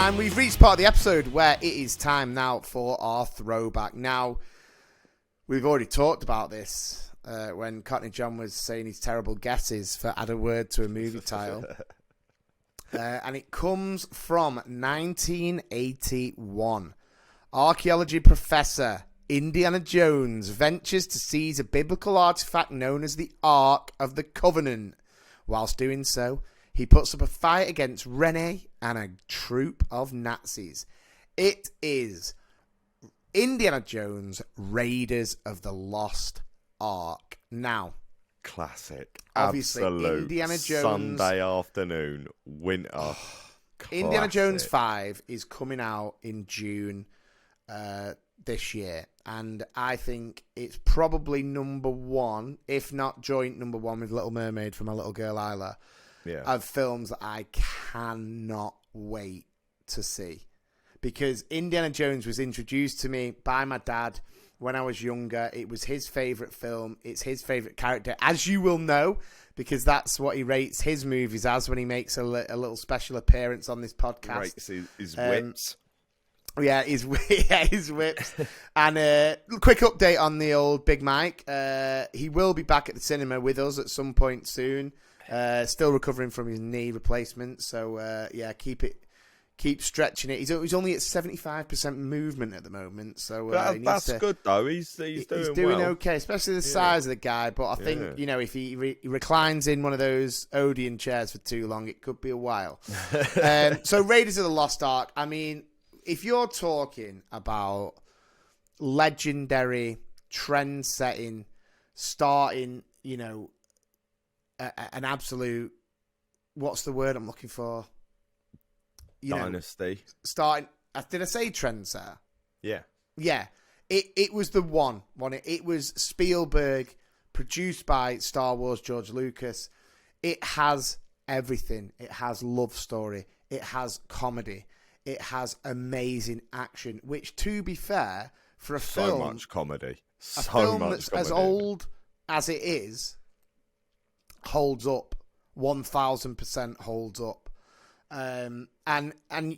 And we've reached part of the episode where it is time now for our throwback. Now, we've already talked about this when Cockney John was saying his terrible guesses for add a word to a movie title. And it comes from 1981. Archaeology professor Indiana Jones ventures to seize a biblical artifact known as the Ark of the Covenant. Whilst doing so, he puts up a fight against Rene and a troop of Nazis. It is Indiana Jones, Raiders of the Lost Ark. Now, classic. Obviously, Absolute Indiana Jones, Sunday afternoon, winter. Indiana Jones 5 is coming out in June this year. And I think it's probably number one, if not joint number one with Little Mermaid from my little girl Isla, of films that I cannot wait to see. Because Indiana Jones was introduced to me by my dad when I was younger. It was his favourite film. It's his favourite character, as you will know, because that's what he rates his movies as when he makes a little special appearance on this podcast. Rates his whips. Yeah, his whips. And quick update on the old Big Mike. He will be back at the cinema with us at some point soon. Still recovering from his knee replacement. So, keep stretching it. He's only at 75% movement at the moment. So that's good, though. He's doing well. Okay, especially the size of the guy. But I think, if he reclines in one of those Odeon chairs for too long, it could be a while. So Raiders of the Lost Ark, I mean, if you're talking about legendary, trend-setting, starting, an absolute, what's the word I'm looking for? Dynasty. Starting, did I say trendsetter? Yeah. Yeah. It was the one, wasn't it? It was Spielberg, produced by Star Wars, George Lucas. It has everything. It has love story. It has comedy. It has amazing action, which, to be fair, for a film... So much comedy. A film that's as old as it is, holds up. 1,000% holds up. And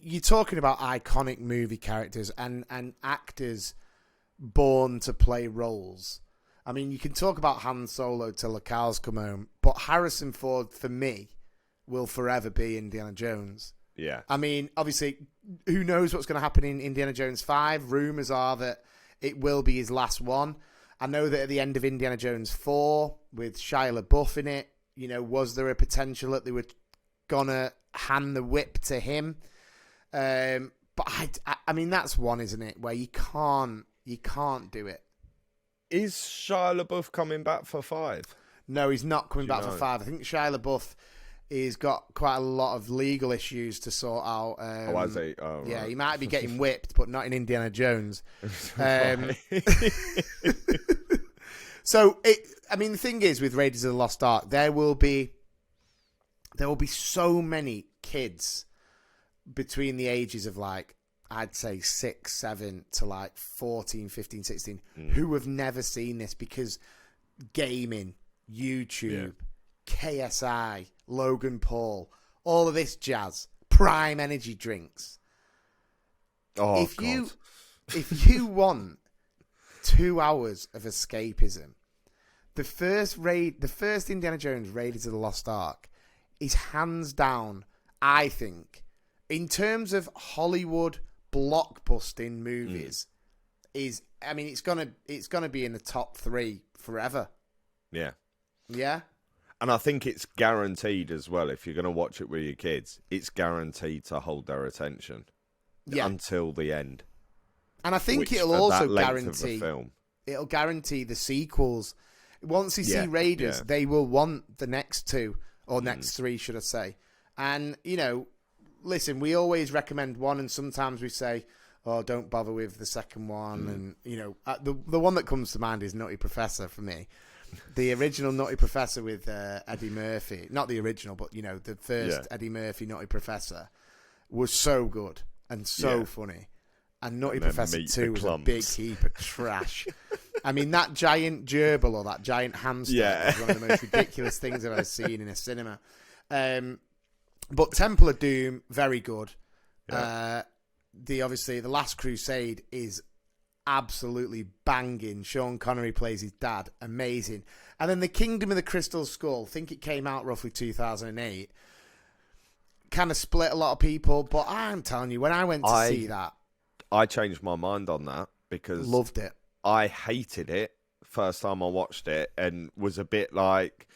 you're talking about iconic movie characters and actors born to play roles. I mean, you can talk about Han Solo till the cows come home, but Harrison Ford, for me, will forever be Indiana Jones. Yeah. I mean, obviously, who knows what's going to happen in Indiana Jones 5? Rumours are that it will be his last one. I know that at the end of Indiana Jones 4, with Shia LaBeouf in it, was there a potential that they were going to hand the whip to him? But I mean, that's one, isn't it, where you can't do it. Is Shia LaBeouf coming back for 5? No, he's not coming back for 5. I think Shia LaBeouf... He's got quite a lot of legal issues to sort out. Has he? Oh, yeah, right. he might be getting whipped, but not in Indiana Jones. So, the thing is with Raiders of the Lost Ark, there will be so many kids between the ages of I'd say 6, 7 to 14, 15, 16 who have never seen this because gaming, YouTube, KSI, Logan Paul, all of this jazz, Prime energy drinks. Oh, if you want 2 hours of escapism, the first Indiana Jones Raiders of the Lost Ark is hands down, I think, in terms of Hollywood blockbusting movies, it's gonna be in the top 3 forever. Yeah. Yeah. And I think it's guaranteed as well, if you're going to watch it with your kids, it's guaranteed to hold their attention until the end. And I think it'll also guarantee the sequels. Once you see Raiders, they will want the next 2, or next 3, should I say. And, listen, we always recommend one, and sometimes we say, oh, don't bother with the second one. And, the one that comes to mind is Nutty Professor for me. The original Nutty Professor with Eddie Murphy. Not the original, but, the first Eddie Murphy Nutty Professor was so good and so funny. And Nutty Professor 2 was a big heap of trash. I mean, that giant gerbil or that giant hamster is one of the most ridiculous things I've ever seen in a cinema. But Temple of Doom, very good. Yeah. The Last Crusade is absolutely banging. Sean Connery plays his dad, amazing. And then The Kingdom of the Crystal Skull, I think it came out roughly 2008, kind of split a lot of people, but I'm telling you, when I went to see that, I changed my mind on that because loved it. I hated it first time I watched it and was a bit like,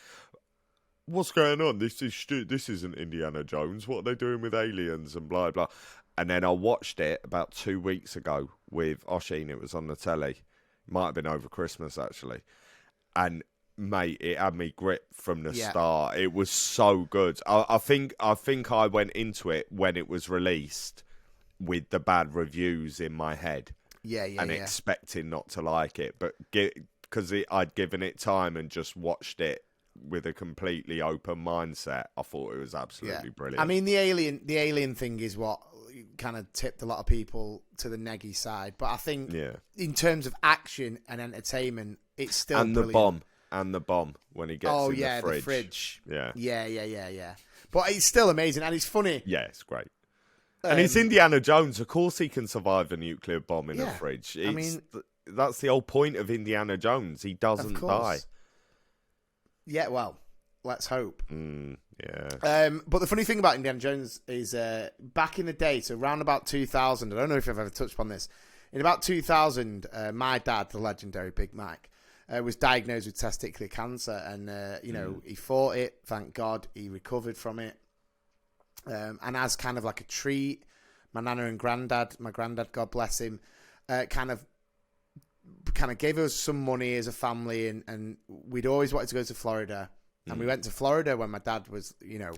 what's going on? This isn't Indiana Jones. What are they doing with aliens and blah blah? And then I watched it about 2 weeks ago with Oshin. It was on the telly. It might have been over Christmas actually, and mate, it had me gripped from the start. It was so good. I think I went into it when it was released with the bad reviews in my head. And expecting not to like it, but because I'd given it time and just watched it with a completely open mindset, I thought it was absolutely brilliant. I mean, the alien thing is what kind of tipped a lot of people to the neggy side, but I think in terms of action and entertainment, it's still brilliant. And the bomb when he gets in the fridge. Yeah. But it's still amazing, and it's funny. Yeah, it's great. And it's Indiana Jones. Of course he can survive a nuclear bomb in a fridge. That's the whole point of Indiana Jones. He doesn't die. Yeah, well, let's hope. Yeah. But the funny thing about Indiana Jones is back in the day, so around about 2000, I don't know if I've ever touched upon this. In about 2000, my dad, the legendary Big Mac, was diagnosed with testicular cancer, and he fought it. Thank God, he recovered from it. And as kind of like a treat, my nana and granddad, my granddad, God bless him, kind of gave us some money as a family, and we'd always wanted to go to Florida. And we went to Florida when my dad was,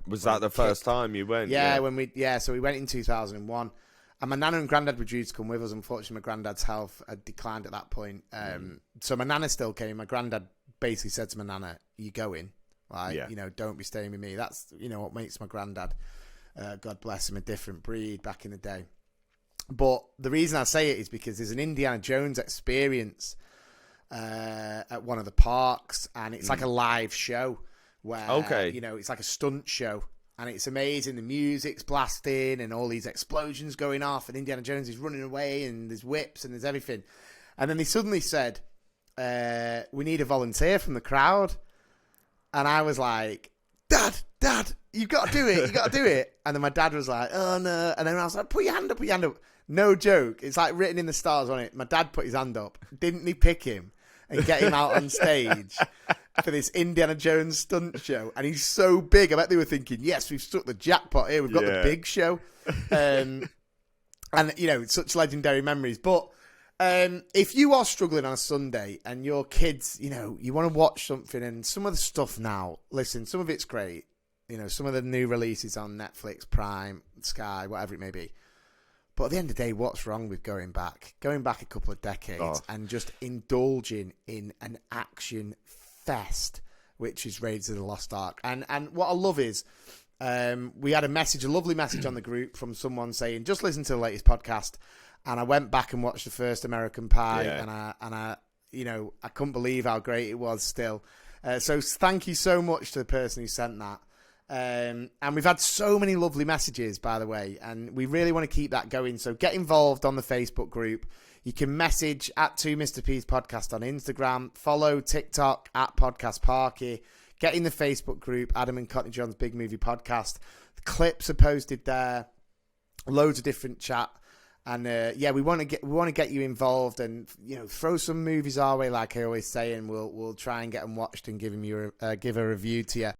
Was that the first time you went? Yeah, so we went in 2001. And my nana and granddad were due to come with us. Unfortunately, my granddad's health had declined at that point. So my nana still came. My granddad basically said to my nana, "You going? Don't be staying with me." That's, what makes my granddad, God bless him, a different breed back in the day. But the reason I say it is because there's an Indiana Jones experience at one of the parks, and it's like a live show where, it's like a stunt show. And it's amazing. The music's blasting and all these explosions going off, and Indiana Jones is running away, and there's whips and there's everything. And then they suddenly said, "We need a volunteer from the crowd." And I was like, Dad, you've got to do it. You got to do it. And then my dad was like, "Oh no." And then I was like, put your hand up. No joke. It's like written in the stars on it. My dad put his hand up. Didn't he pick him and get him out on stage for this Indiana Jones stunt show? And he's so big. I bet they were thinking, yes, we've struck the jackpot here. We've got the big show. And, such legendary memories. But if you are struggling on a Sunday and your kids, you want to watch something, and some of the stuff now, listen, some of it's great. Some of the new releases on Netflix, Prime, Sky, whatever it may be. But at the end of the day, what's wrong with going back a couple of decades and just indulging in an action fest, which is Raiders of the Lost Ark? And what I love is we had a lovely message on the group from someone saying, just listen to the latest podcast. And I went back and watched the first American Pie, and I couldn't believe how great it was still. So thank you so much to the person who sent that. And we've had so many lovely messages, by the way, and we really want to keep that going. So get involved on the Facebook group. You can message at 2 Mr. P's Podcast on Instagram, follow TikTok at Podcast Parky, get in the Facebook group, Adam and Cockney John's Big Movie Podcast. The clips are posted there, loads of different chat. And we want to get you involved, and throw some movies our way, like I always say, and we'll try and get them watched and give a review to you.